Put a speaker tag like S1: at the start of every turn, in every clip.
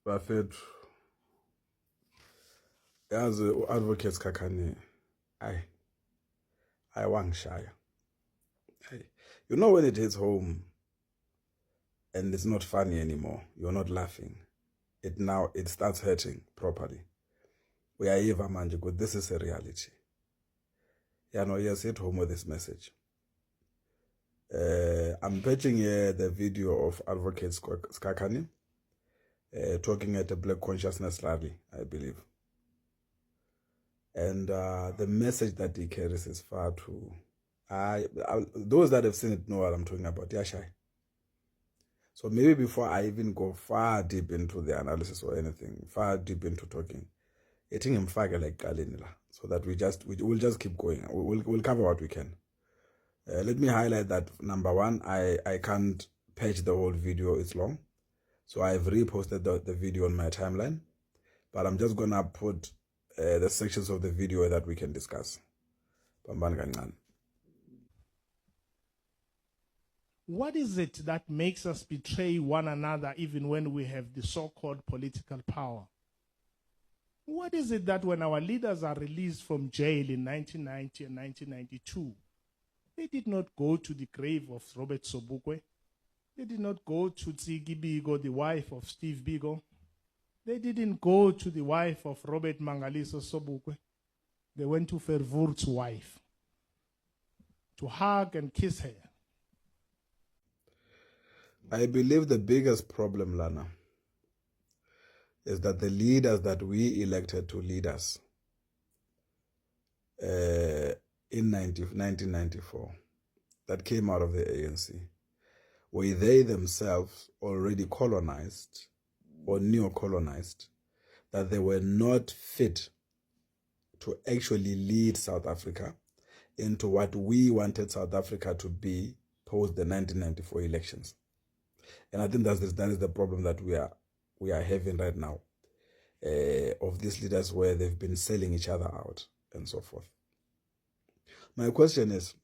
S1: bafethu yazi u-advocate Kakhane ayiwangishaya. You know when it hits home and it's not funny anymore, you're not laughing, it starts hurting properly. Uyayiva manje because this is a reality. Yeah, no, yes, hit home with this message. I'm patching here the video of Advocate Skakani talking at a Black Consciousness rally, I believe. And the message that he carries is far too... those that have seen it know what I'm talking about. Yeah, shy. So maybe before I even go far deep into the analysis or anything, far deep into talking, I think I'm fag like Kalinila, so that we'll just keep going. We'll cover what we can. Let me highlight that number one, I can't patch the whole video, it's long. So I've reposted the video on my timeline, but I'm just gonna put the sections of the video that we can discuss.
S2: What is it that makes us betray one another even when we have the so-called political power? What is it that when our leaders are released from jail in 1990 and 1992, they did not go to the grave of Robert Sobukwe? They did not go to Tsigi Bigo, the wife of Steve Bigo. They didn't go to the wife of Robert Mangaliso Sobukwe. They went to Verwoerd's wife to hug and kiss her.
S1: I believe the biggest problem, Lana, is that the leaders that we elected to lead us in 1994, that came out of the ANC, were they themselves already colonized or neo-colonized, that they were not fit to actually lead South Africa into what we wanted South Africa to be post the 1994 elections. And I think that is the problem that we are having right now, of these leaders where they've been selling each other out and so forth. My question is,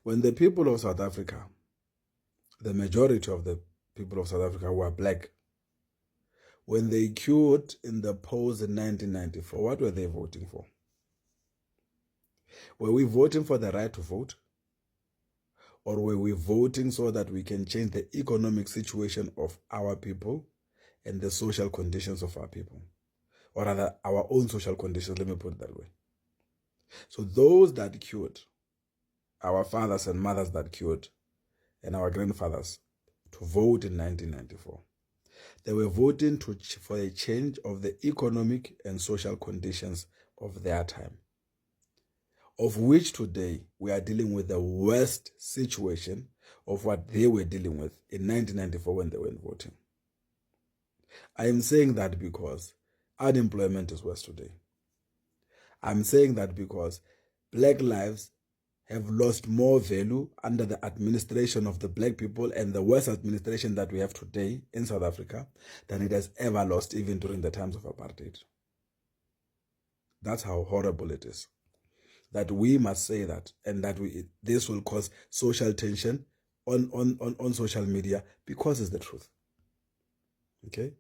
S1: when the people of South Africa, the majority of the people of South Africa who are black, when they queued in the polls in 1994, what were they voting for? Were we voting for the right to vote? Or were we voting so that we can change the economic situation of our people and the social conditions of our people? Or rather, our own social conditions, let me put it that way. So those that queued, our fathers and mothers that queued, and our grandfathers, to vote in 1994, they were voting for a change of the economic and social conditions of their time, of which today we are dealing with the worst situation of what they were dealing with in 1994 when they were voting. I am saying that because unemployment is worse today. I'm saying that because black lives have lost more value under the administration of the black people and the worst administration that we have today in South Africa than it has ever lost, even during the times of apartheid. That's how horrible it is. That we must say that, and that this will cause social tension on social media, because it's the truth. Okay?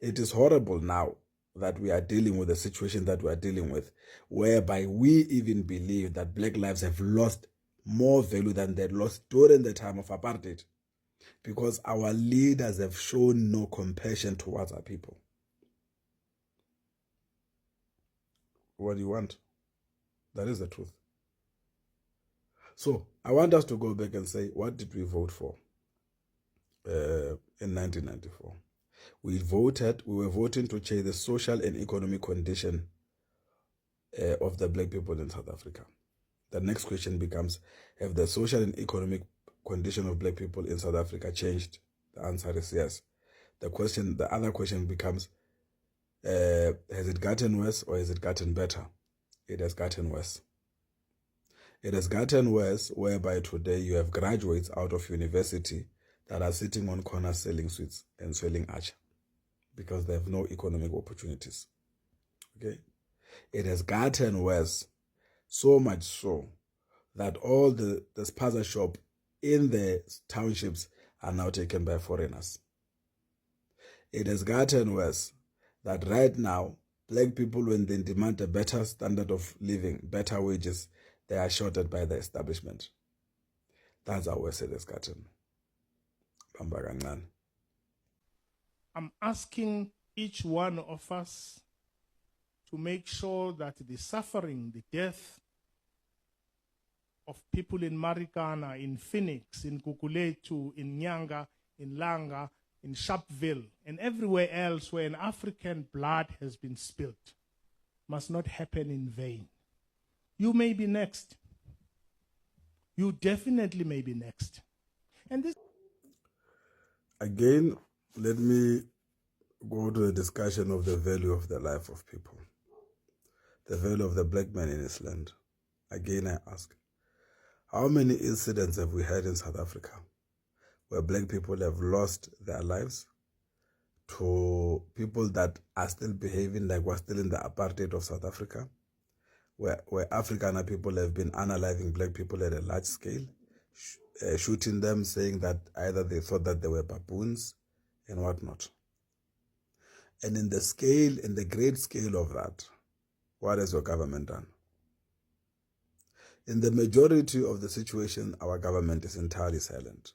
S1: It is horrible now that we are dealing with the situation that we are dealing with, whereby we even believe that black lives have lost more value than they lost during the time of apartheid, because our leaders have shown no compassion towards our people. What do you want? That is the truth. So I want us to go back and say, what did we vote for in 1994? We were voting to change the social and economic condition of the black people in South Africa. The next question becomes, have the social and economic condition of black people in South Africa changed? The answer is yes. The other question becomes, has it gotten worse or has it gotten better? It has gotten worse. It has gotten worse, whereby today you have graduates out of university that are sitting on corners selling sweets and selling archer because they have no economic opportunities. Okay? It has gotten worse, so much so that all the spaza shop in the townships are now taken by foreigners. It has gotten worse that right now, black people, when they demand a better standard of living, better wages, they are shorted by the establishment. That's how worse it has gotten.
S2: I'm asking each one of us to make sure that the suffering, the death of people in Marikana, in Phoenix, in Guguletu, in Nyanga, in Langa, in Sharpeville, and everywhere else where an African blood has been spilled must not happen in vain. You may be next. You definitely may be next. And this
S1: again, let me go to the discussion of the value of the life of people, the value of the black man in his land. Again, I ask, how many incidents have we had in South Africa where black people have lost their lives to people that are still behaving like we're still in the apartheid of South Africa, where Afrikaner people have been unaliving black people at a large scale, shooting them, saying that either they thought that they were baboons and whatnot. And in the scale, in the great scale of that, what has your government done? In the majority of the situation, our government is entirely silent.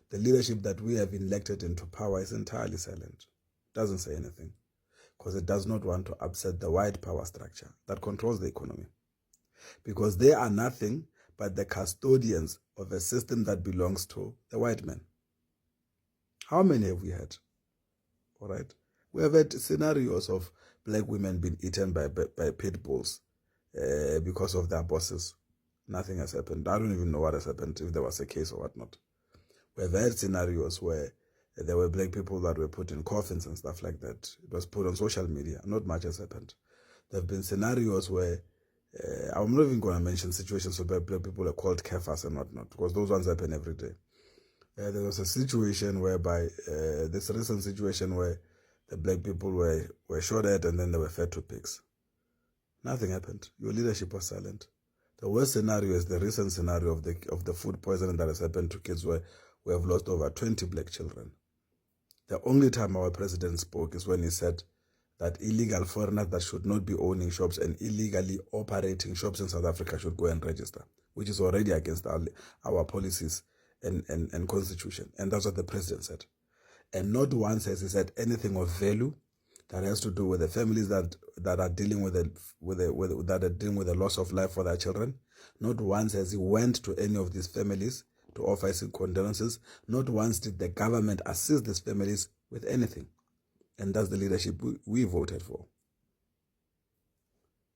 S1: The leadership that we have elected into power is entirely silent. Doesn't say anything, because it does not want to upset the white power structure that controls the economy. Because they are nothing but the custodians of a system that belongs to the white man. How many have we had? All right. We have had scenarios of black women being eaten by pit bulls because of their bosses. Nothing has happened. I don't even know what has happened, if there was a case or whatnot. We have had scenarios where there were black people that were put in coffins and stuff like that. It was put on social media. Not much has happened. There have been scenarios where, I'm not even going to mention situations where black people are called kephas and whatnot, because those ones happen every day. There was a situation whereby, this recent situation where the black people were shot at and then they were fed to pigs. Nothing happened. Your leadership was silent. The worst scenario is the recent scenario of the food poisoning that has happened to kids, where we have lost over 20 black children. The only time our president spoke is when he said that illegal foreigners that should not be owning shops and illegally operating shops in South Africa should go and register, which is already against our policies and constitution. And that's what the president said. And not once has he said anything of value that has to do with the families that are dealing with the loss of life for their children. Not once has he went to any of these families to offer his condolences. Not once did the government assist these families with anything. And that's the leadership we voted for.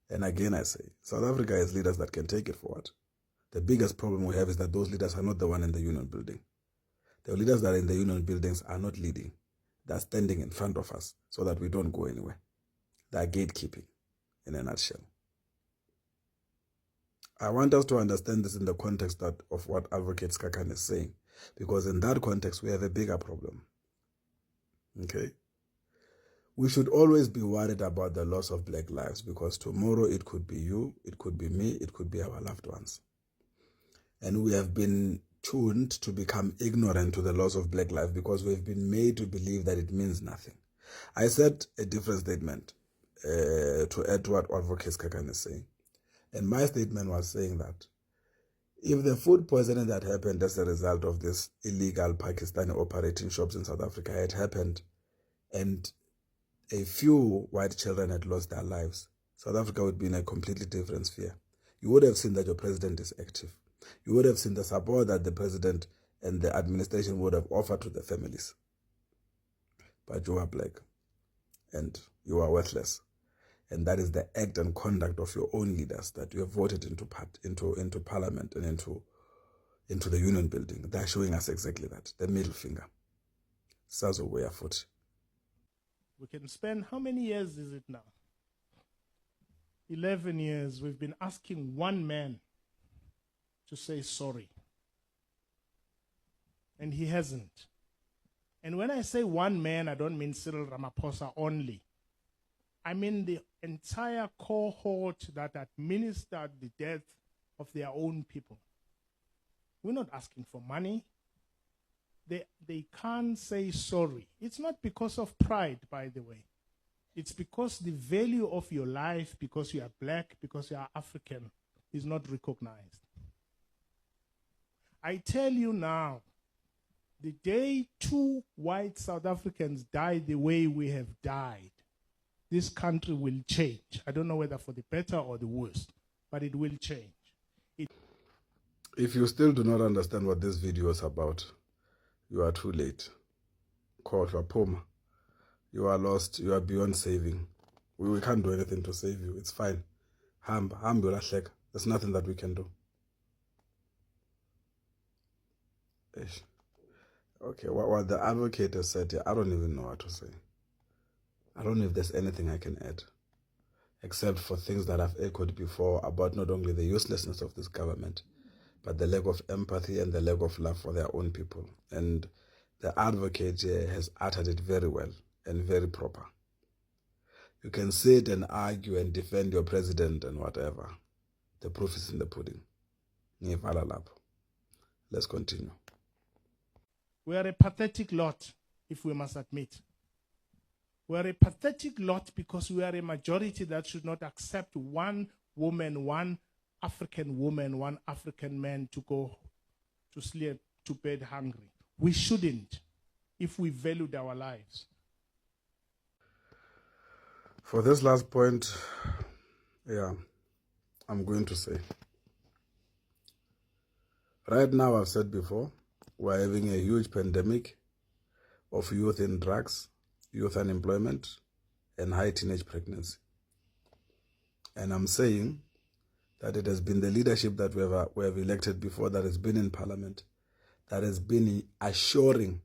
S1: And again, I say, South Africa has leaders that can take it forward. The biggest problem we have is that those leaders are not the one in the union building. The leaders that are in the union buildings are not leading. They're standing in front of us so that we don't go anywhere. They're gatekeeping, in a nutshell. I want us to understand this in the context of what Advocate Skakan is saying, because in that context, we have a bigger problem. Okay? We should always be worried about the loss of black lives, because tomorrow it could be you, it could be me, it could be our loved ones. And we have been tuned to become ignorant to the loss of black life because we've been made to believe that it means nothing. I said a different statement to add to what Advocate Skakan is saying. And my statement was saying that if the food poisoning that happened as a result of this illegal Pakistani operating shops in South Africa had happened and a few white children had lost their lives, South Africa would be in a completely different sphere. You would have seen that your president is active. You would have seen the support that the president and the administration would have offered to the families. But you are black and you are worthless. And that is the act and conduct of your own leaders that you have voted into parliament and into the union building. They're showing us exactly that, the middle finger. Sazo way afoot.
S2: We can spend, how many years is it now? 11 years. We've been asking one man to say sorry. And he hasn't. And when I say one man, I don't mean Cyril Ramaphosa only. I mean the entire cohort that administered the death of their own people. We're not asking for money. they can't say sorry. It's not because of pride, by the way. It's because the value of your life, because you are black, because you are African, is not recognized. I tell you now, the day 2 white South Africans die the way we have died, this country will change. I don't know whether for the better or the worse, but it will change.
S1: If you still do not understand what this video is about, you are too late. Call your Puma. You are lost. You are beyond saving. We can't do anything to save you. It's fine. There's nothing that we can do. Okay, what the advocate has said here, I don't even know what to say. I don't know if there's anything I can add, except for things that I've echoed before about not only the uselessness of this government, but the lack of empathy and the lack of love for their own people. And the advocate here has uttered it very well and very proper. You can sit and argue and defend your president and whatever. The proof is in the pudding. Let's continue.
S2: We are a pathetic lot, if we must admit. We are a pathetic lot because we are a majority that should not accept one woman, one African woman, one African man to go to sleep, to bed hungry. We shouldn't, if we valued our lives.
S1: For this last point, I'm going to say, right now, I've said before, we're having a huge pandemic of youth in drugs, youth unemployment, and high teenage pregnancy. And I'm saying that it has been the leadership that we have elected before, that has been in parliament, that has been assuring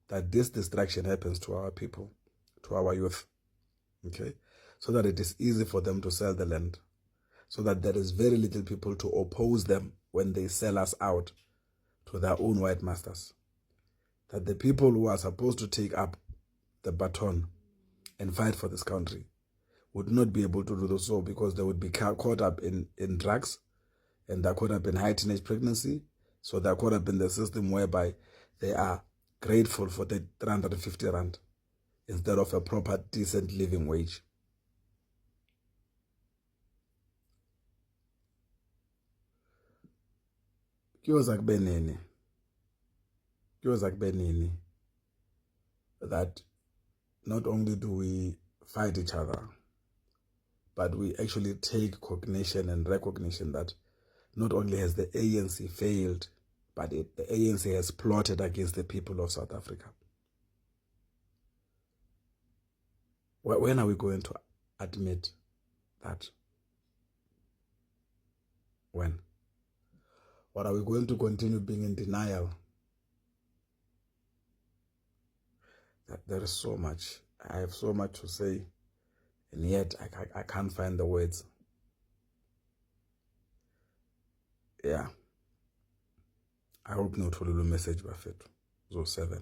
S1: that this destruction happens to our people, to our youth, okay? So that it is easy for them to sell the land, so that there is very little people to oppose them when they sell us out to their own white masters. That the people who are supposed to take up the baton and fight for this country would not be able to do so, because they would be caught up in drugs, and they're caught up in high teenage pregnancy. So they're caught up in the system whereby they are grateful for the 350 rand instead of a proper, decent living wage. That not only do we fight each other, but we actually take cognition and recognition that not only has the ANC failed, but the ANC has plotted against the people of South Africa. When are we going to admit that? When? Or are we going to continue being in denial? That there is so much. I have so much to say, and yet I can't find the words. Yeah. I hope not to the message by 7.